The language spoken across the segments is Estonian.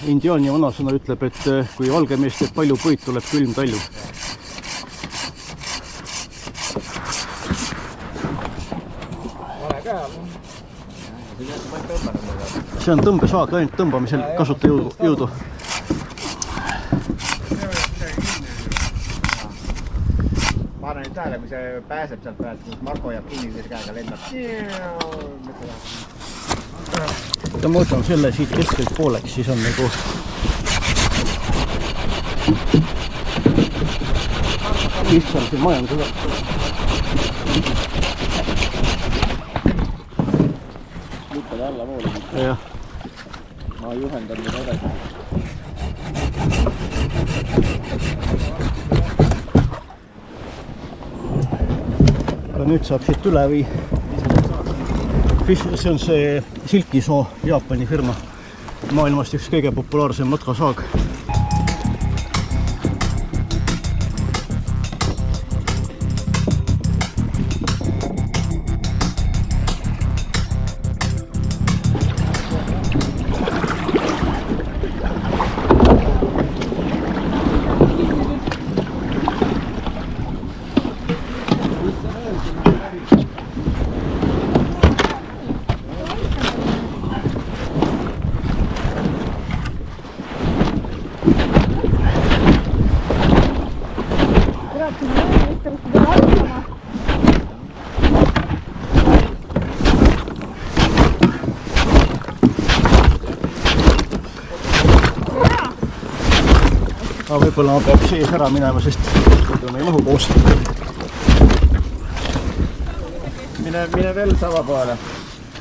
indiaani vanasõna ütleb, et kui valge mees teeb palju puid, tuleb külm talju. See on tõmbesaag, ainult tõmbamisel kasuta jõudu. Ma arvan, et tähele, kui see pääseb sealt pealt, kui Marko jääb kinni käega lendab. Ja ma võtan selle siit keskelt pooleks, siis on nagu lihtsam siin majandada. Lükkad alla voolu. Jah. Ma juhendan nüüd edasi. Ka nüüd saab siit üle või see on see Silkisoo Jaapani firma, maailmast üks kõige populaarsem matkasaag. Aga võib-olla ma peaks sees ära minema, sest muidu me ei mahu koos. Mine veel sama poole.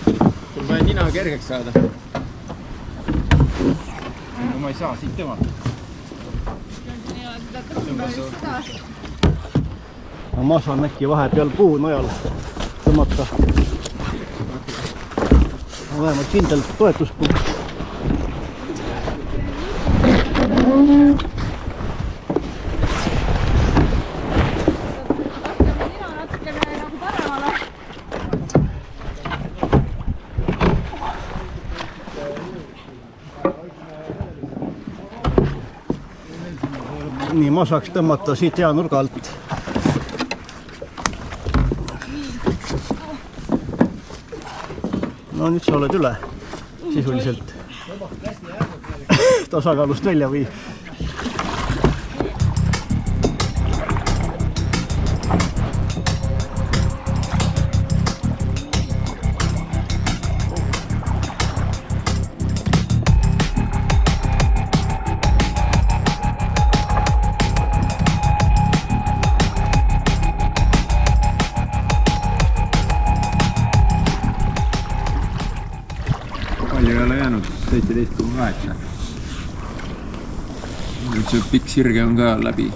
Sul vaja nina kergeks saada. No ma ei saa siit tõmmata. Ma saan äkki vahepeal puu nojal tõmmata. Vähemalt kindel toetuspunkt. Nii, ma saaks tõmmata siit hea nurga alt. No nüüd sa oled üle sisuliselt tasakaalust välja või? Palju ei ole jäänud, 17,8. Nüüd see pikk sirge on ka läbi.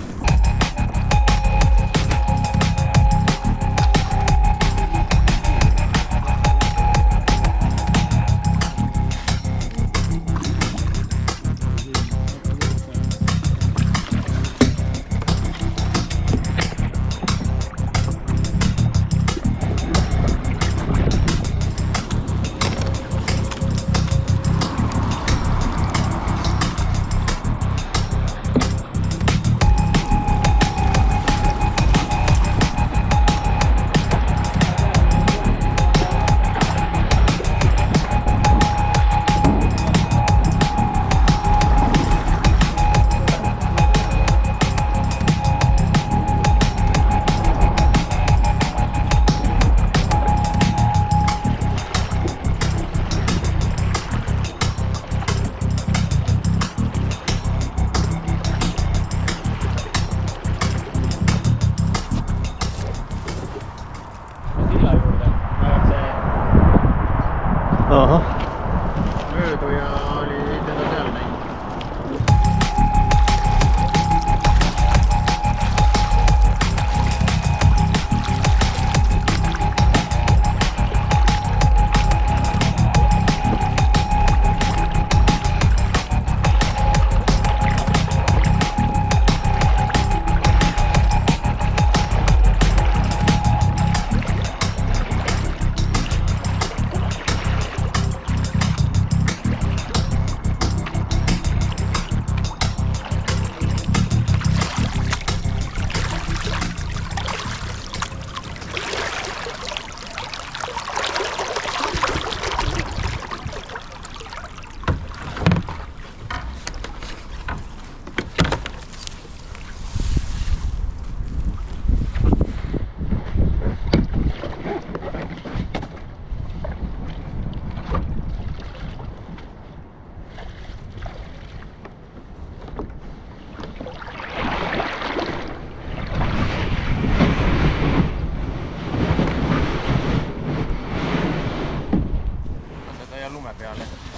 peale.